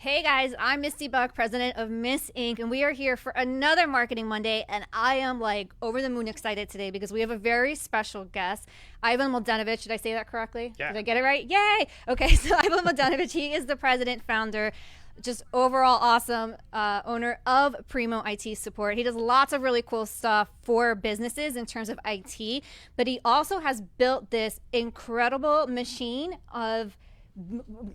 Hey guys, I'm Misty Buck, president of Miss Inc., and we are here for another Marketing Monday. And I am like over the moon excited today because we have a very special guest, Ivan Mladenovic. Did I say that correctly? Yeah. Did I get it right? Yay! Okay, so Ivan Mladenovic, he is the president, founder, just overall awesome owner of Preemo IT Support. He does lots of really cool stuff for businesses in terms of IT, but he also has built this incredible machine of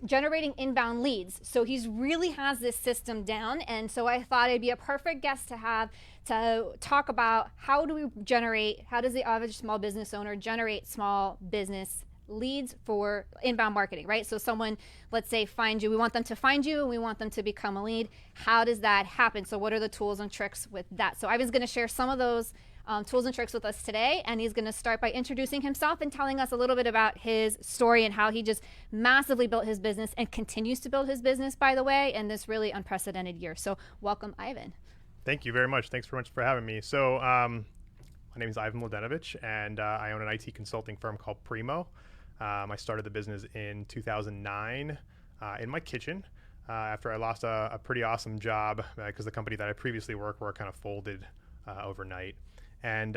generating inbound leads. So he's really has this system down. And so I thought it'd be a perfect guest to have to talk about how does the average small business owner generate small business leads for inbound marketing, right? So someone, let's say, find you, we want them to find you and we want them to become a lead. How does that happen? So what are the tools and tricks with that? So Ivan's going to share some of those tools and tricks with us today, and he's going to start by introducing himself and telling us a little bit about his story and how he just massively built his business and continues to build his business, by the way, in this really unprecedented year. So welcome, Ivan. Thank you very much. Thanks very much for having me. So my name is Ivan Mladenovic, and I own an IT consulting firm called Preemo. I started the business in 2009 in my kitchen after I lost a pretty awesome job because the company that I previously worked for kind of folded overnight. And,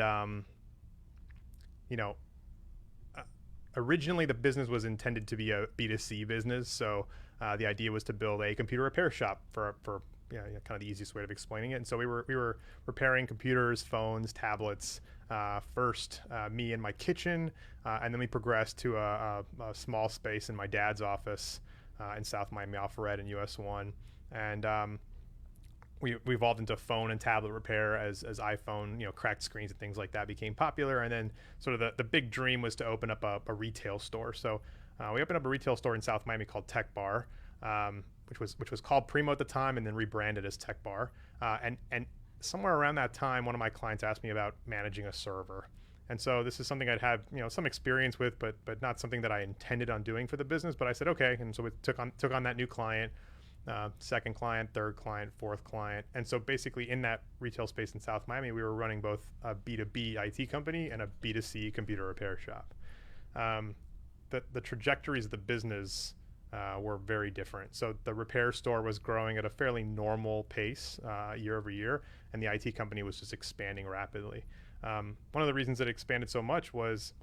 originally the business was intended to be a B2C business. So the idea was to build a computer repair shop for kind of the easiest way of explaining it. And so we were repairing computers, phones, tablets, first me in my kitchen, and then we progressed to a small space in my dad's office in South Miami off Red and US 1. And we evolved into phone and tablet repair as iPhone, cracked screens and things like that became popular. And then sort of the big dream was to open up a retail store. So we opened up a retail store in South Miami called Tech Bar, which was called Preemo at the time and then rebranded as Tech Bar. And somewhere around that time, one of my clients asked me about managing a server. And so this is something I'd had some experience with, but not something that I intended on doing for the business. But I said, okay. And so we took on that new client. Second client, third client, fourth client. And so basically in that retail space in South Miami, we were running both a B2B IT company and a B2C computer repair shop. The trajectories of the business were very different. So the repair store was growing at a fairly normal pace year over year, and the IT company was just expanding rapidly. One of the reasons it expanded so much was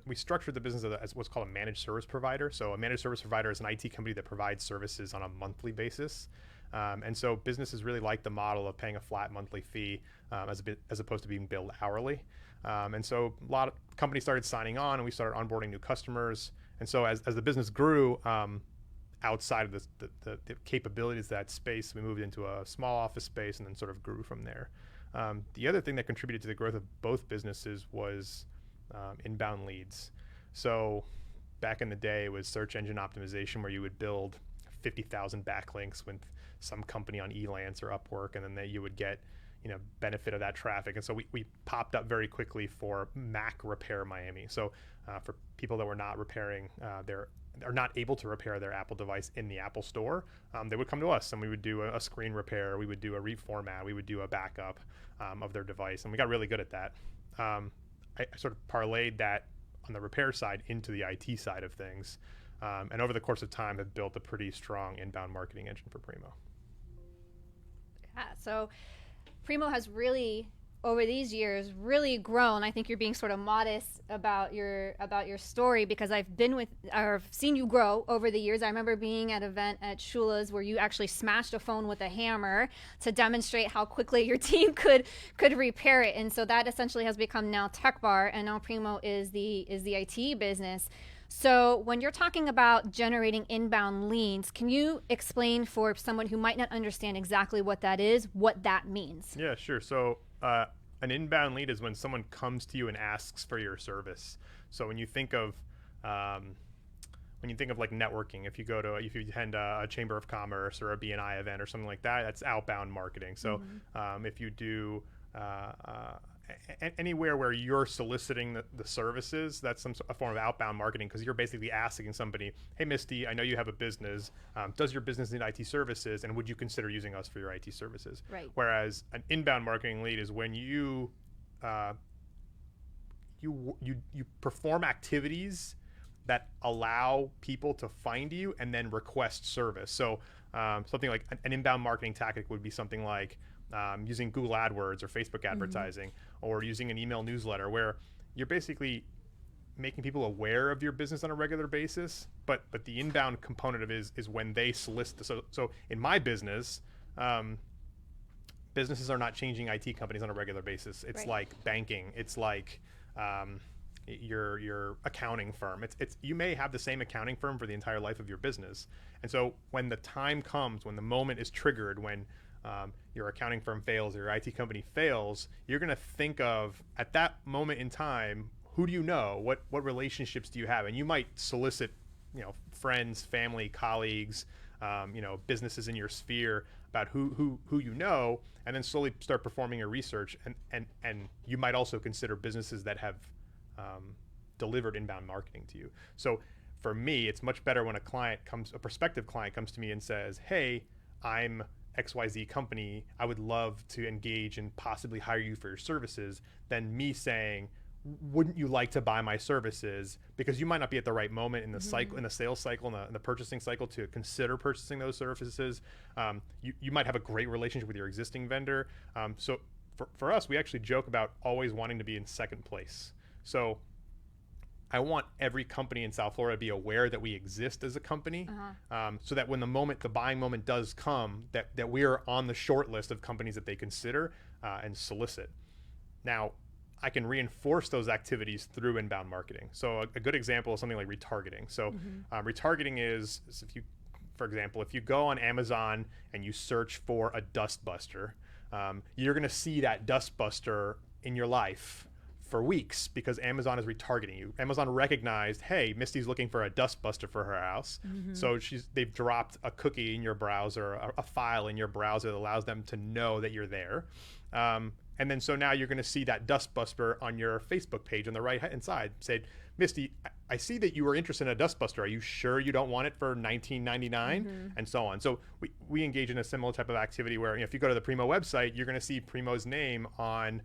we structured the business as what's called a managed service provider. So a managed service provider is an IT company that provides services on a monthly basis. And so businesses really like the model of paying a flat monthly fee as opposed to being billed hourly. And so a lot of companies started signing on, and we started onboarding new customers. And so as the business grew, outside of the capabilities of that space, we moved into a small office space and then sort of grew from there. The other thing that contributed to the growth of both businesses was inbound leads. So back in the day, it was search engine optimization, where you would build 50,000 backlinks with some company on Elance or Upwork, and then you would get benefit of that traffic. And so we popped up very quickly for Mac Repair Miami. So for people that were not repairing are not able to repair their Apple device in the Apple Store, they would come to us, and we would do a screen repair, we would do a reformat, we would do a backup of their device, and we got really good at that. I sort of parlayed that on the repair side into the IT side of things, and over the course of time have built a pretty strong inbound marketing engine for Preemo. Yeah, so Preemo has really, over these years, really grown. I think you're being sort of modest about your story, because I've seen you grow over the years. I remember being at an event at Shula's where you actually smashed a phone with a hammer to demonstrate how quickly your team could repair it. And so that essentially has become now Tech Bar, and now Preemo is the IT business. So when you're talking about generating inbound leads, can you explain for someone who might not understand exactly what that is, what that means? Yeah, sure. So an inbound lead is when someone comes to you and asks for your service. So when you think of like networking, if you attend a Chamber of Commerce or a BNI event or something like that, that's outbound marketing. So if you do anywhere where you're soliciting the services, that's a form of outbound marketing, because you're basically asking somebody, hey, Misty, I know you have a business. Does your business need IT services, and would you consider using us for your IT services? Right. Whereas an inbound marketing lead is when you perform activities that allow people to find you and then request service. So something like an inbound marketing tactic would be something like using Google AdWords or Facebook advertising, or using an email newsletter, where you're basically making people aware of your business on a regular basis. But the inbound component of it is when they solicit. So in my business, businesses are not changing IT companies on a regular basis. It's like banking. It's like your accounting firm. It's you may have the same accounting firm for the entire life of your business. And so when the time comes, when the moment is triggered, when your accounting firm fails or your IT company fails, you're going to think of, at that moment in time, who do you know? What relationships do you have? And you might solicit, friends, family, colleagues, businesses in your sphere about who you know, and then slowly start performing your research. And you might also consider businesses that have delivered inbound marketing to you. So for me, it's much better when a prospective client comes to me and says, "Hey, I'm XYZ company. I would love to engage and possibly hire you for your services," than me saying, "Wouldn't you like to buy my services?" Because you might not be at the right moment in the cycle, in the sales cycle, in the purchasing cycle to consider purchasing those services. You might have a great relationship with your existing vendor. So for us, we actually joke about always wanting to be in second place. So I want every company in South Florida to be aware that we exist as a company, so that when the buying moment does come, that we are on the short list of companies that they consider and solicit. Now, I can reinforce those activities through inbound marketing. So a good example is something like retargeting. So retargeting is if you go on Amazon and you search for a dustbuster, you're going to see that dustbuster in your life for weeks because Amazon is retargeting you. Amazon recognized, hey, Misty's looking for a dustbuster for her house. So they've dropped a cookie in your browser, a file in your browser that allows them to know that you're there. And then so now you're going to see that dustbuster on your Facebook page on the right-hand side. Said, "Misty, I see that you were interested in a dustbuster. Are you sure you don't want it for $19.99?" And so on. So we engage in a similar type of activity where, if you go to the Preemo website, you're going to see Preemo's name on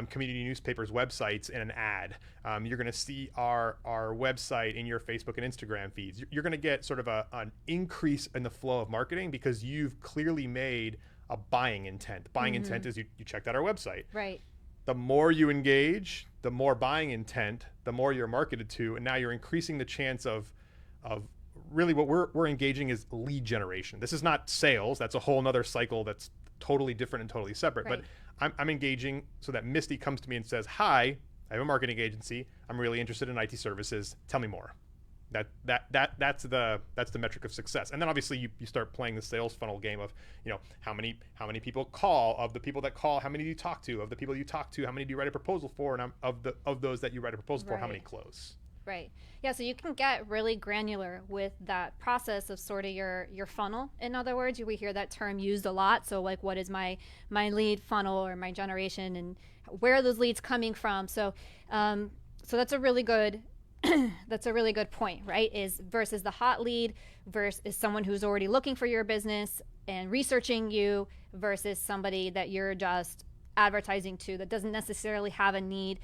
community newspapers' websites in an ad. You're going to see our website in your Facebook and Instagram feeds. You're going to get sort of an increase in the flow of marketing because you've clearly made a buying intent. Buying intent is you checked out our website. Right. The more you engage, the more buying intent, the more you're marketed to, and now you're increasing the chance of really what we're engaging is lead generation. This is not sales. That's a whole nother cycle that's totally different and totally separate. Right. But I'm engaging so that Misty comes to me and says, "Hi, I have a marketing agency. I'm really interested in IT services. Tell me more." That's the metric of success. And then obviously you start playing the sales funnel game of, how many people call, of the people that call, how many do you talk to, of the people you talk to, how many do you write a proposal for, and of those that you write a proposal for, how many close. Right. Yeah, so you can get really granular with that process of sort of your funnel. In other words, we hear that term used a lot. So like, what is my lead funnel or my generation, and where are those leads coming from? So that's a really good point, right? Is versus the hot lead versus someone who's already looking for your business and researching you versus somebody that you're just advertising to that doesn't necessarily have a need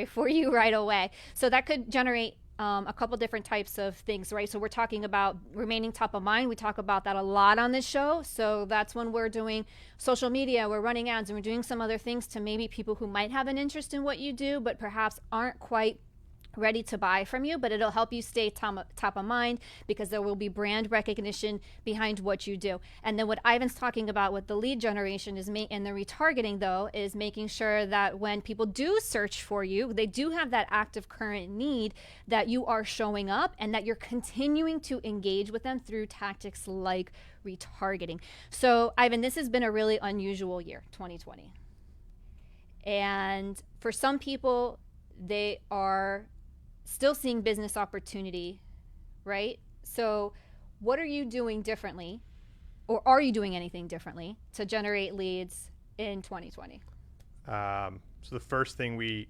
for you right away. So that could generate a couple different types of things, right? So we're talking about remaining top of mind. We talk about that a lot on this show. So that's when we're doing social media, we're running ads, and we're doing some other things to maybe people who might have an interest in what you do, but perhaps aren't quite ready to buy from you, but it'll help you stay top of mind because there will be brand recognition behind what you do. And then what Ivan's talking about with the lead generation and the retargeting, though, is making sure that when people do search for you, they do have that active current need, that you are showing up and that you're continuing to engage with them through tactics like retargeting. So, Ivan, this has been a really unusual year, 2020. And for some people, they are still seeing business opportunity, right? So what are you doing differently, or are you doing anything differently to generate leads in 2020? So the first thing we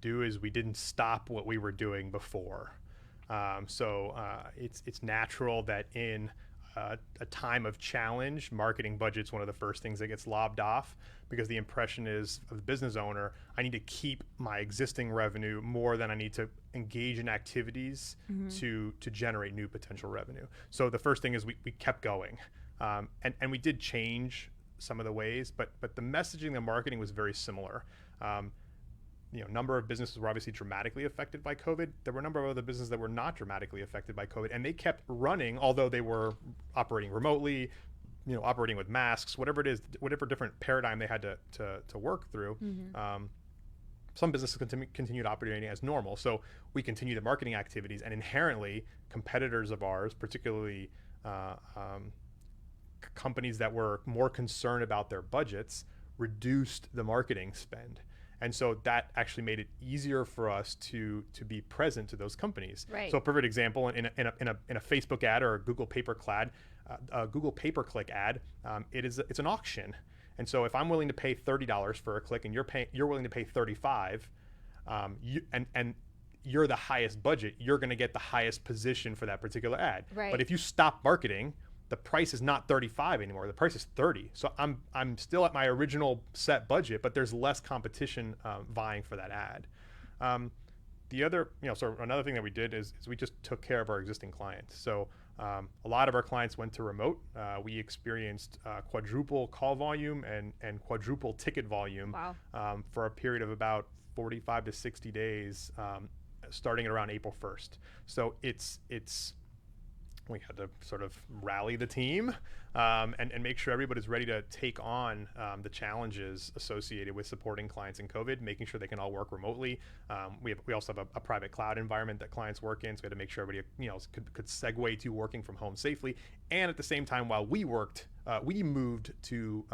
do is we didn't stop what we were doing before. It's natural that in a time of challenge, marketing budget's one of the first things that gets lobbed off, because the impression is of the business owner, I need to keep my existing revenue more than I need to engage in activities to generate new potential revenue. So the first thing is we kept going, and we did change some of the ways, but the messaging, the marketing was very similar. Number of businesses were obviously dramatically affected by COVID. There were a number of other businesses that were not dramatically affected by COVID, and they kept running, although they were operating remotely, operating with masks, whatever it is, whatever different paradigm they had to work through. Some businesses continued operating as normal. So we continued the marketing activities, and inherently competitors of ours, particularly companies that were more concerned about their budgets, reduced the marketing spend. And so that actually made it easier for us to be present to those companies. Right. So a perfect example, in a Facebook ad or a Google pay-per-click ad, it's an auction. And so if I'm willing to pay $30 for a click and you're willing to pay $35, and you're the highest budget, you're going to get the highest position for that particular ad. Right. But if you stop marketing, the price is not 35 anymore. The price is 30. So I'm still at my original set budget, but there's less competition vying for that ad. The other, so another thing that we did is we just took care of our existing clients. So a lot of our clients went to remote. We experienced quadruple call volume and quadruple ticket volume. Wow. For a period of about 45 to 60 days, starting at around April 1st. So we had to sort of rally the team and make sure everybody's ready to take on the challenges associated with supporting clients in COVID, making sure they can all work remotely. We also have a private cloud environment that clients work in, so we had to make sure everybody could segue to working from home safely. And at the same time, while we worked, we moved to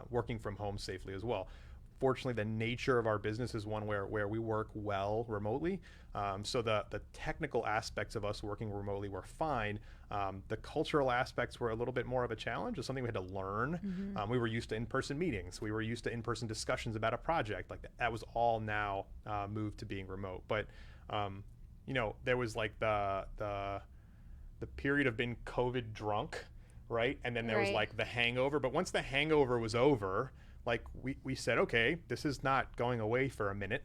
working from home safely as well. Fortunately, the nature of our business is one where we work well remotely. So the technical aspects of us working remotely were fine. The cultural aspects were a little bit more of a challenge. It's something we had to learn. We were used to in-person meetings. We were used to in-person discussions about a project. Like that was all now moved to being remote. But there was like the period of being COVID drunk, right? And then there was like the hangover. But once the hangover was over, like we said, okay, this is not going away for a minute.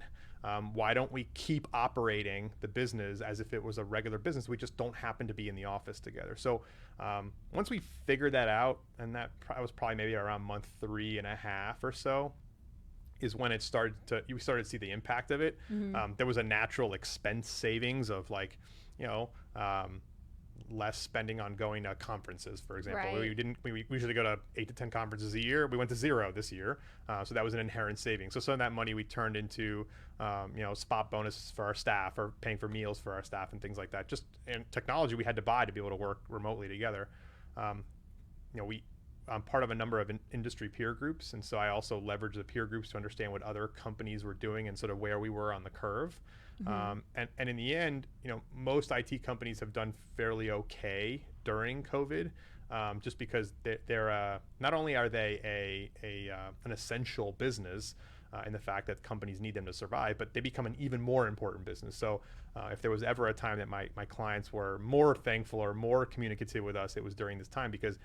Why don't we keep operating the business as if it was a regular business? We just don't happen to be in the office together. So once we figured that out, and that was probably maybe around month 3.5 or so, is when it started you started to see the impact of it. There was a natural expense savings of like, less spending on going to conferences, for example. Right. We usually go to 8 to 10 conferences a year. We went to 0 this year. So that was an inherent saving. So some of that money we turned into, spot bonuses for our staff, or paying for meals for our staff and things like that. Just and technology we had to buy to be able to work remotely together. I'm part of a number of industry peer groups, and so I also leverage the peer groups to understand what other companies were doing and sort of where we were on the curve. And in the end, most IT companies have done fairly okay during COVID, just because they're not only are they an essential business in the fact that companies need them to survive, but they become an even more important business. So if there was ever a time that my clients were more thankful or more communicative with us, it was during this time, because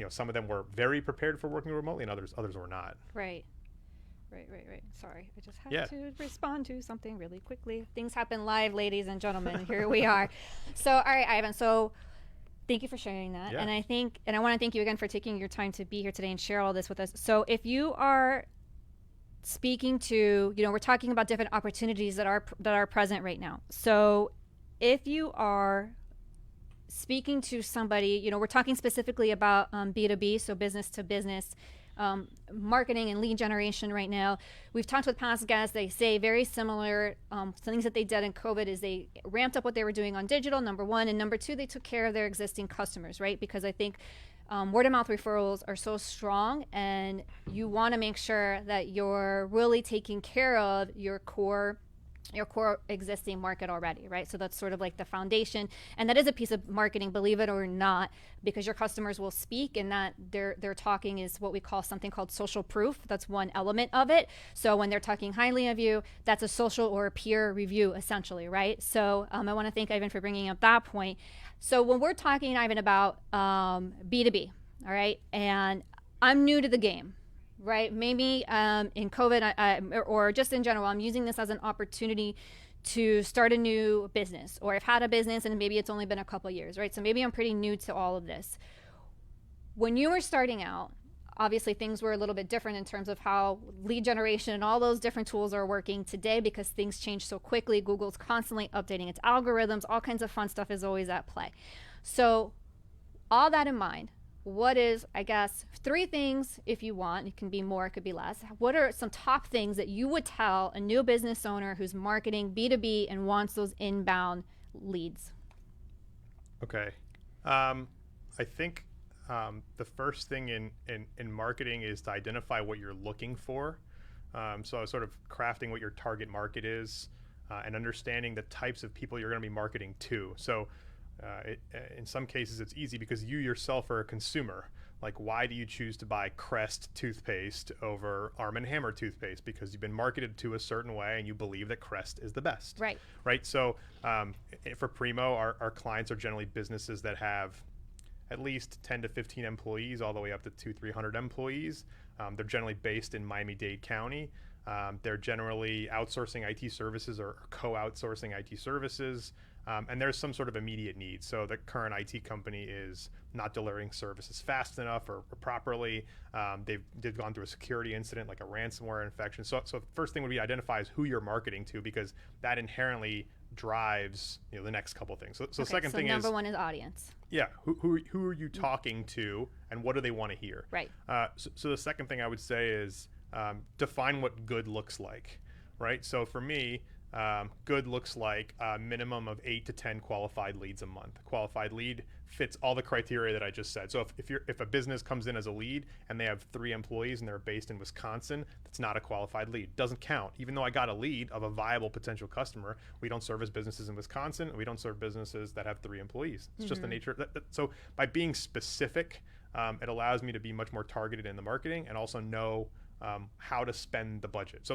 some of them were very prepared for working remotely, and others were not. Right. Sorry, I just have to respond to something really quickly. Things happen live, ladies and gentlemen. Here we are. So, all right, Ivan. So, thank you for sharing that. Yeah. And I want to thank you again for taking your time to be here today and share all this with us. So, if you are speaking to, we're talking about different opportunities that are present right now. So, if you are speaking to somebody, we're talking specifically about B2B, so business to business. Marketing and lead generation right now. We've talked with past guests. They say very similar things that they did in COVID is they ramped up what they were doing on digital, number one, and number two, they took care of their existing customers, right? Because I think word of mouth referrals are so strong, and you want to make sure that you're really taking care of your core your core existing market already, right? So that's sort of like the foundation, and that is a piece of marketing, believe it or not, because your customers will speak, and that they're talking is what we call something called social proof. That's one element of it. So when they're talking highly of you, that's a social or a peer review, essentially, right? So I want to thank Ivan for bringing up that point. So when we're talking, Ivan, about B2B, all right, and I'm new to the game, right? Maybe in COVID or just in general, I'm using this as an opportunity to start a new business, or I've had a business and maybe it's only been a couple years, right? So maybe I'm pretty new to all of this. When you were starting out, obviously things were a little bit different in terms of how lead generation and all those different tools are working today, because things change so quickly. Google's constantly updating its algorithms. All kinds of fun stuff is always at play. So all that in mind, what is, I guess, 3 things, if you want, it can be more, it could be less. What are some top things that you would tell a new business owner who's marketing B2B and wants those inbound leads? Okay. I think the first thing in marketing is to identify what you're looking for. So sort of crafting what your target market is and understanding the types of people you're going to be marketing to. So in some cases, it's easy because you yourself are a consumer. Like, why do you choose to buy Crest toothpaste over Arm & Hammer toothpaste? Because you've been marketed to a certain way and you believe that Crest is the best. Right. Right. So for Preemo, our clients are generally businesses that have at least 10 to 15 employees, all the way up to 200-300 employees. They're generally based in Miami-Dade County. They're generally outsourcing IT services or co-outsourcing IT services. And there's some sort of immediate need. So the current IT company is not delivering services fast enough or properly. They've gone through a security incident, like a ransomware infection. So first thing would be identify who you're marketing to, because that inherently drives the next couple of things. So Okay, second thing is number one is audience. yeah, who are you talking to, and what do they want to hear? Right. So the second thing I would say is define what good looks like, right? So for me, good looks like a minimum of 8 to 10 qualified leads a month. A qualified lead fits all the criteria that I just said. So if a business comes in as a lead and they have 3 employees and they're based in Wisconsin, that's not a qualified lead. Doesn't count. Even though I got a lead of a viable potential customer, we don't service businesses in Wisconsin. We don't serve businesses that have 3 employees. It's just the nature of that. So by being specific, it allows me to be much more targeted in the marketing and also know how to spend the budget.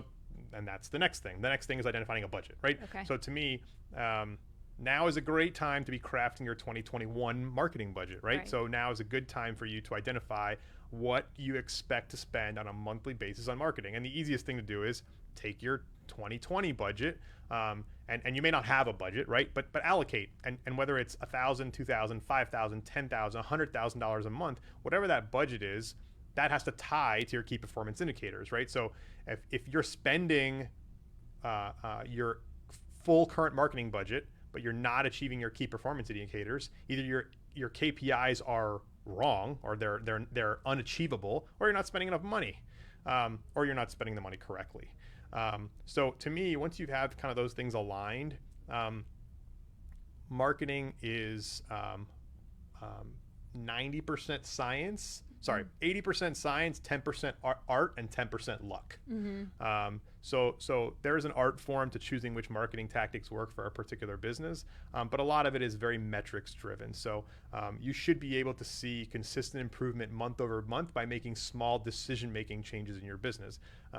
And that's the next thing. The next thing is identifying a budget, right? Okay. So to me, now is a great time to be crafting your 2021 marketing budget, right? So now is a good time for you to identify what you expect to spend on a monthly basis on marketing. And the easiest thing to do is take your 2020 budget, and you may not have a budget, right? But allocate, and whether it's $1,000, $2,000, $5,000, $10,000, $100,000 a month, whatever that budget is, that has to tie to your key performance indicators, right? So if you're spending your full current marketing budget, but you're not achieving your key performance indicators, either your KPIs are wrong, or they're unachievable, or you're not spending enough money, or you're not spending the money correctly. So to me, once you have kind of those things aligned, marketing is 90% science. Sorry, 80% science, 10% art, and 10% luck. So there's an art form to choosing which marketing tactics work for a particular business, but a lot of it is very metrics driven. So you should be able to see consistent improvement month over month by making small decision-making changes in your business.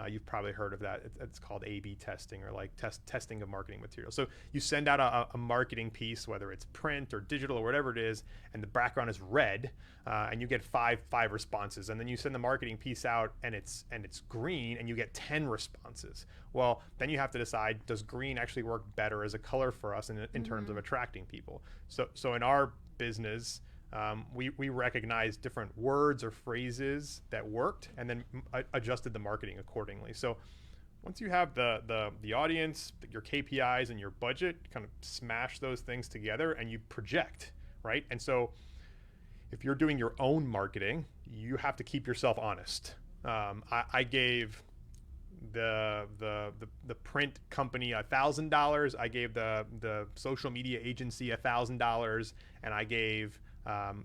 You've probably heard of that. It's called A/B testing, or like testing of marketing material. So you send out a marketing piece, whether it's print or digital or whatever it is, and the background is red, and you get five responses, and then you send the marketing piece out and it's green and you get 10 responses. Well, then you have to decide, does green actually work better as a color for us in terms of attracting people? So in our business, we recognized different words or phrases that worked, and then adjusted the marketing accordingly. So once you have the audience, your KPIs, and your budget, kind of smash those things together and you project, right? And so if you're doing your own marketing, you have to keep yourself honest. I gave the print company $1,000. I gave the social media agency $1,000, and I gave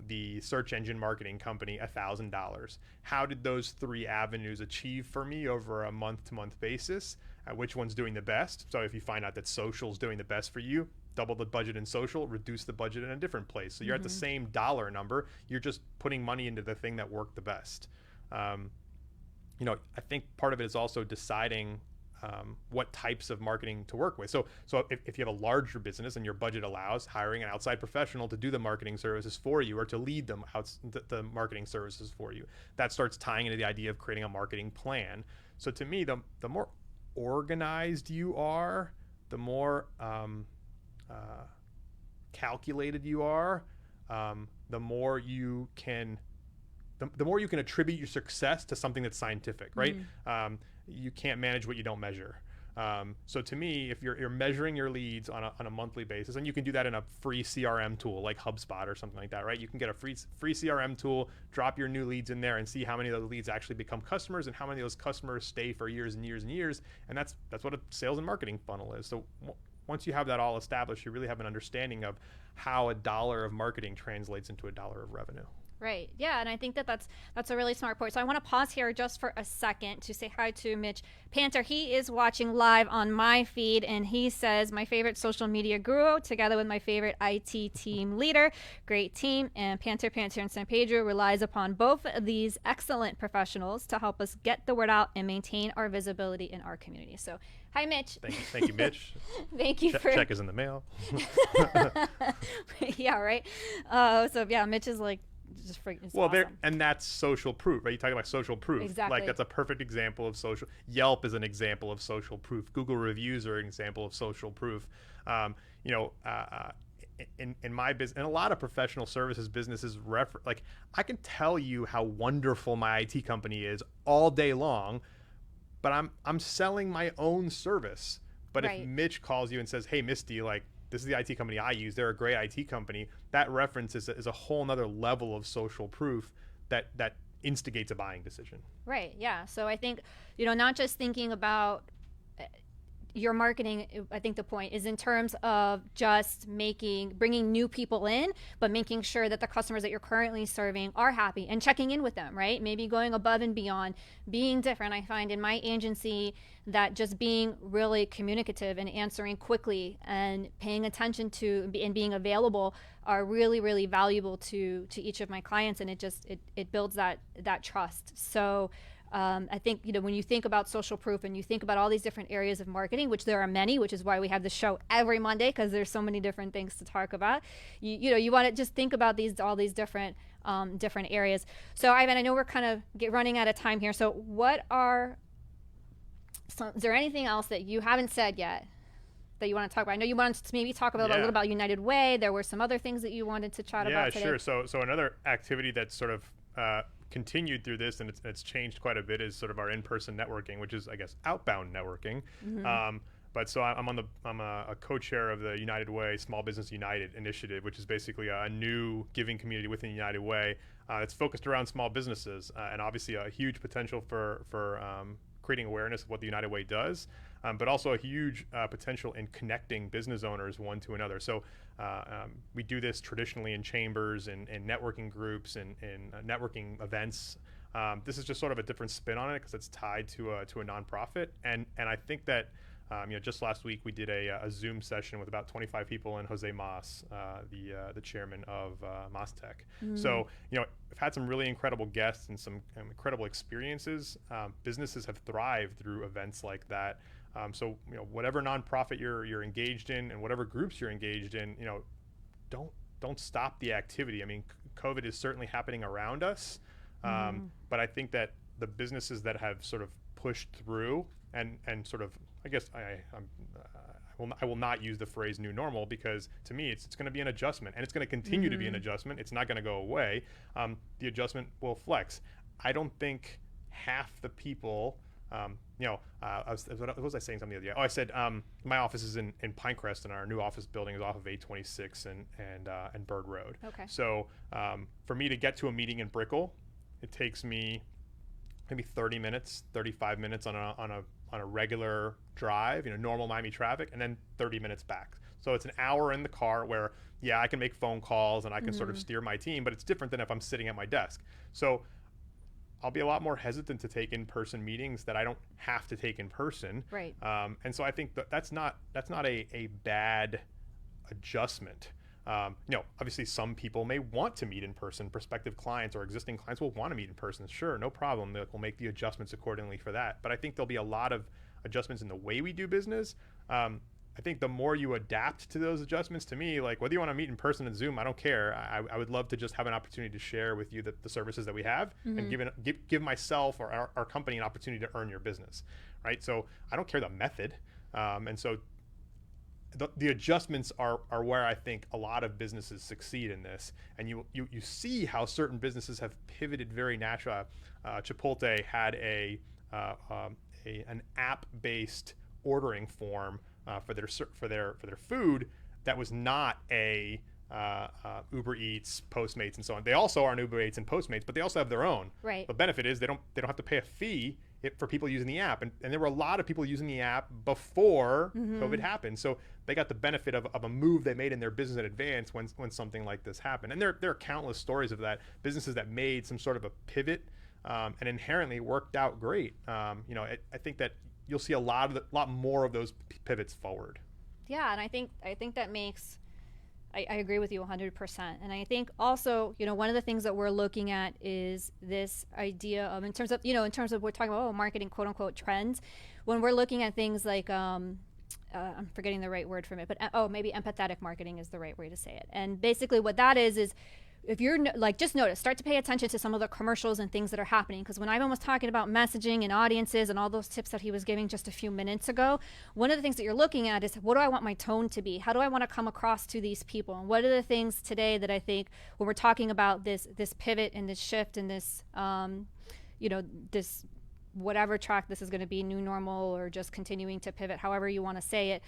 the search engine marketing company $1,000. How did those 3 avenues achieve for me over a month-to-month basis? Which one's doing the best? So if you find out that social is doing the best for you, double the budget in social, reduce the budget in a different place. So you're at the same dollar number. You're just putting money into the thing that worked the best. I think part of it is also deciding what types of marketing to work with. So if you have a larger business and your budget allows, hiring an outside professional to do the marketing services for you or to lead them the marketing services for you, that starts tying into the idea of creating a marketing plan. So to me, the more organized you are, the more calculated you are, the more you can attribute your success to something that's scientific, right? You can't manage what you don't measure. So to me, if you're measuring your leads on a monthly basis, and you can do that in a free CRM tool like HubSpot or something like that, right? You can get a free CRM tool, drop your new leads in there, and see how many of those leads actually become customers and how many of those customers stay for years and years and years. And that's what a sales and marketing funnel is. So once you have that all established, you really have an understanding of how $1 of marketing translates into $1 of revenue. Right. Yeah. And I think that's a really smart point. So I want to pause here just for a second to say hi to Mitch Panter. He is watching live on my feed, and he says, my favorite social media guru together with my favorite IT team leader. Great team. And Panter and San Pedro relies upon both of these excellent professionals to help us get the word out and maintain our visibility in our community. So hi, Mitch. Thank you, Mitch. Thank you for... Check is in the mail. Yeah, right. So yeah, Mitch is like, just freaking awesome. And that's social proof, right? You talk about social proof. Exactly. Like that's a perfect example of social. Yelp is an example of social proof. Google reviews are an example of social proof. In my business, and a lot of professional services businesses, like I can tell you how wonderful my IT company is all day long, but I'm selling my own service. But right. If Mitch calls you and says, "Hey, Misty, like, this is the IT company I use. They're a great IT company," that reference is a whole nother level of social proof that instigates a buying decision. Right. Yeah. So I think, not just thinking about your marketing, I think the point is in terms of just bringing new people in, but making sure that the customers that you're currently serving are happy and checking in with them, right? Maybe going above and beyond, being different. I find in my agency that just being really communicative and answering quickly and paying attention to and being available are really, really valuable to each of my clients. And it builds that trust. So I think, when you think about social proof and you think about all these different areas of marketing, which there are many, which is why we have the show every Monday, because there's so many different things to talk about. You want to just think about all these different areas. So Ivan, I know we're kind of running out of time here. So is there anything else that you haven't said yet that you want to talk about? I know you wanted to maybe talk about a little about United Way. There were some other things that you wanted to chat about today. Yeah, sure. So another activity that's sort of continued through this, and it's changed quite a bit, is sort of our in-person networking, which is, I guess, outbound networking. But so I'm a co-chair of the United Way Small Business United initiative, which is basically a new giving community within United Way. It's focused around small businesses, and obviously a huge potential for creating awareness of what the United Way does, but also a huge potential in connecting business owners one to another. So we do this traditionally in chambers and networking groups and networking events. This is just sort of a different spin on it because it's tied to a nonprofit. And I think that just last week we did a Zoom session with about 25 people and Jose Mas, the chairman of Mastech. So I've had some really incredible guests and some incredible experiences. Businesses have thrived through events like that. So whatever nonprofit you're engaged in and whatever groups you're engaged in, don't stop the activity. I mean, COVID is certainly happening around us, but I think that the businesses that have sort of pushed through and sort of, I guess I will not use the phrase new normal, because to me it's going to be an adjustment, and it's going to continue to be an adjustment. It's not going to go away. The adjustment will flex. I don't think half the people, what was I saying something the other day? Oh, I said my office is in Pinecrest, and our new office building is off of 826 and Bird Road. Okay. So for me to get to a meeting in Brickell, it takes me maybe 30 minutes, 35 minutes on a regular drive, normal Miami traffic, and then 30 minutes back. So it's an hour in the car where, yeah, I can make phone calls and I can sort of steer my team, but it's different than if I'm sitting at my desk. So I'll be a lot more hesitant to take in-person meetings that I don't have to take in person. Right. And so I think that's not a bad adjustment. Obviously some people may want to meet in person. Prospective clients or existing clients will want to meet in person. Sure, no problem. We'll make the adjustments accordingly for that. But I think there'll be a lot of adjustments in the way we do business. I think the more you adapt to those adjustments, to me, like whether you want to meet in person and Zoom, I don't care. I would love to just have an opportunity to share with you the services that we have and give myself or our company an opportunity to earn your business, right? So I don't care the method. And so the adjustments are where I think a lot of businesses succeed in this. And you see how certain businesses have pivoted very naturally. Chipotle had an app-based ordering form for their food that was not a Uber Eats, Postmates, and so on. They also are an Uber Eats and Postmates, but they also have their own. Right. The benefit is they don't have to pay a fee for people using the app, and there were a lot of people using the app before COVID happened. So they got the benefit of a move they made in their business in advance when something like this happened. And there are countless stories of that, businesses that made some sort of a pivot and inherently worked out great. I think that you'll see a lot more of those pivots forward. Yeah, and I think that makes. I agree with you 100%. And I think also, one of the things that we're looking at is this idea of, in terms of we're talking about marketing, quote unquote, trends. When we're looking at things like, I'm forgetting the right word from it, but maybe empathetic marketing is the right way to say it. And basically what that is if you're just notice, start to pay attention to some of the commercials and things that are happening. Because when Ivan was talking about messaging and audiences and all those tips that he was giving just a few minutes ago, one of the things that you're looking at is, what do I want my tone to be? How do I want to come across to these people? And what are the things today that I think when we're talking about this pivot and this shift and this, this whatever track this is going to be, new normal or just continuing to pivot, however you want to say it.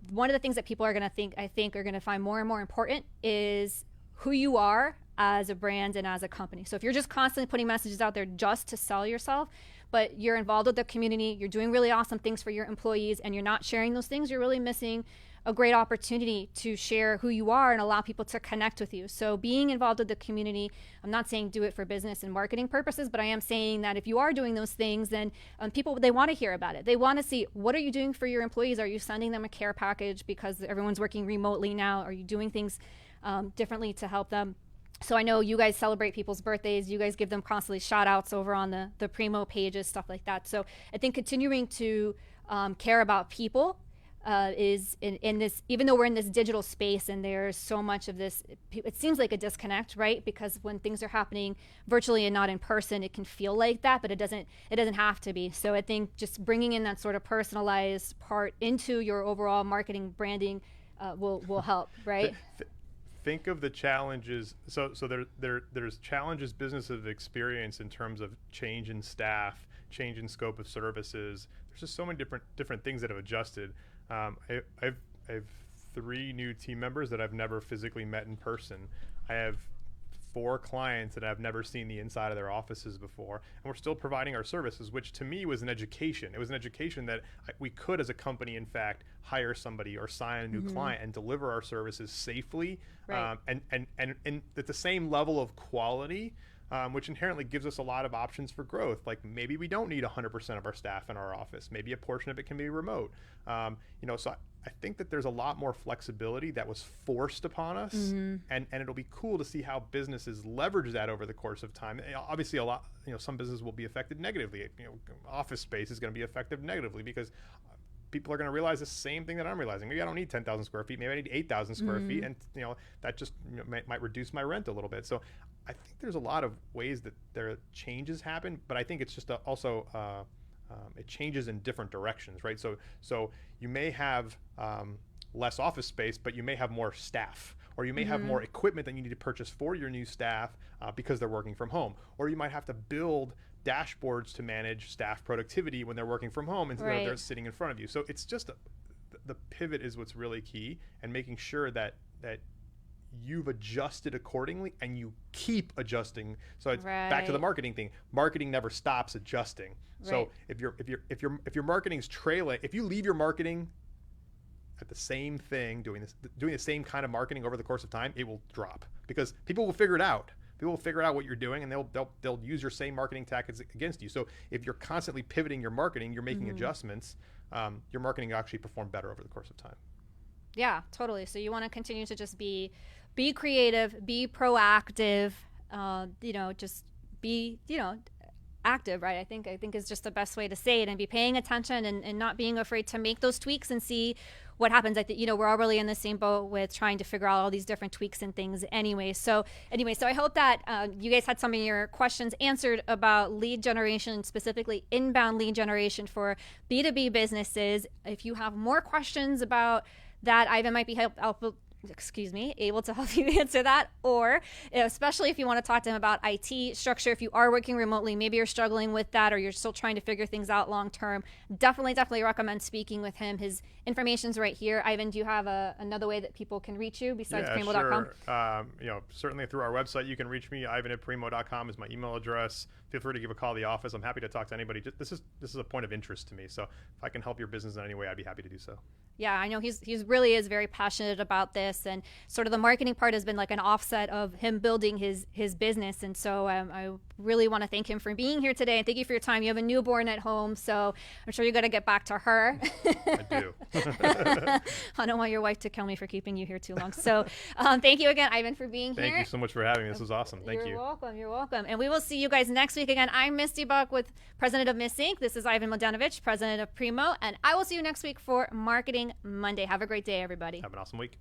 One of the things that people are going to are going to find more and more important is who you are as a brand and as a company. So if you're just constantly putting messages out there just to sell yourself, but you're involved with the community, you're doing really awesome things for your employees, and you're not sharing those things, you're really missing a great opportunity to share who you are and allow people to connect with you. So being involved with the community, I'm not saying do it for business and marketing purposes, but I am saying that if you are doing those things, then people, they want to hear about it. They want to see, what are you doing for your employees? Are you sending them a care package because everyone's working remotely now? Are you doing things differently to help them? So I know you guys celebrate people's birthdays. You guys give them constantly shout outs over on the Preemo pages, stuff like that. So I think continuing to care about people is in this, even though we're in this digital space and there's so much of this, it seems like a disconnect, right? Because when things are happening virtually and not in person, it can feel like that, but it doesn't have to be. So I think just bringing in that sort of personalized part into your overall marketing branding will help, right? Think of the challenges. So there's challenges businesses have experienced in terms of change in staff, change in scope of services. There's just so many different things that have adjusted. I have 3 new team members that I've never physically met in person. I have 4 clients that I've never seen the inside of their offices before, and we're still providing our services, which to me was an education. It was an education that we could, as a company, in fact, hire somebody or sign a new client and deliver our services safely, right. and at the same level of quality, which inherently gives us a lot of options for growth. Like maybe we don't need 100% of our staff in our office. Maybe a portion of it can be remote. So I think that there's a lot more flexibility that was forced upon us, and it'll be cool to see how businesses leverage that over the course of time. Obviously, some businesses will be affected negatively. Office space is going to be affected negatively because people are going to realize the same thing that I'm realizing. Maybe I don't need 10,000 square feet. Maybe I need 8,000 square feet, and that just might reduce my rent a little bit. So I think there's a lot of ways that there changes happen, but I think it's just also it changes in different directions, right? So you may have less office space, but you may have more staff, or you may have more equipment that you need to purchase for your new staff because they're working from home, or you might have to build dashboards to manage staff productivity when they're working from home instead of they're sitting in front of you. So it's just the pivot is what's really key, and making sure that you've adjusted accordingly and you keep adjusting. So it's back to the marketing thing. Marketing never stops adjusting. So if your marketing's trailing, if you leave your marketing at the same thing, doing the same kind of marketing over the course of time, it will drop because people will figure it out. People will figure out what you're doing, and they'll use your same marketing tactics against you. So if you're constantly pivoting your marketing, you're making adjustments, your marketing will actually perform better over the course of time. Yeah, totally. So you want to continue to just be creative, be proactive, just be, active, right? I think is just the best way to say it, and be paying attention and not being afraid to make those tweaks and see what happens. I think, we're all really in the same boat with trying to figure out all these different tweaks and things anyway. So I hope that you guys had some of your questions answered about lead generation, specifically inbound lead generation for B2B businesses. If you have more questions about that, Ivan might be able to help you answer that, or especially if you want to talk to him about IT structure, if you are working remotely, maybe you're struggling with that, or you're still trying to figure things out long term, definitely recommend speaking with him. His information's right here. Ivan, do you have another way that people can reach you besides Preemo.com? Sure. Certainly through our website you can reach me. Ivan@Preemo.com is my email address. Feel free to give a call to the office. I'm happy to talk to anybody. This is a point of interest to me, so if I can help your business in any way, I'd be happy to do so. Yeah, I know he's really is very passionate about this, and sort of the marketing part has been like an offset of him building his business. And so I really want to thank him for being here today, and thank you for your time. You have a newborn at home, so I'm sure you got to get back to her. I do. I don't want your wife to kill me for keeping you here too long. So thank you again, Ivan, for being here. Thank you so much for having me. This was awesome. Thank you. You're welcome. And we will see you guys next week again. I'm Misty Buck, with president of Miss Inc. This is Ivan Mladenovic, president of Preemo, and I will see you next week for Marketing Monday. Have a great day, everybody. Have an awesome week.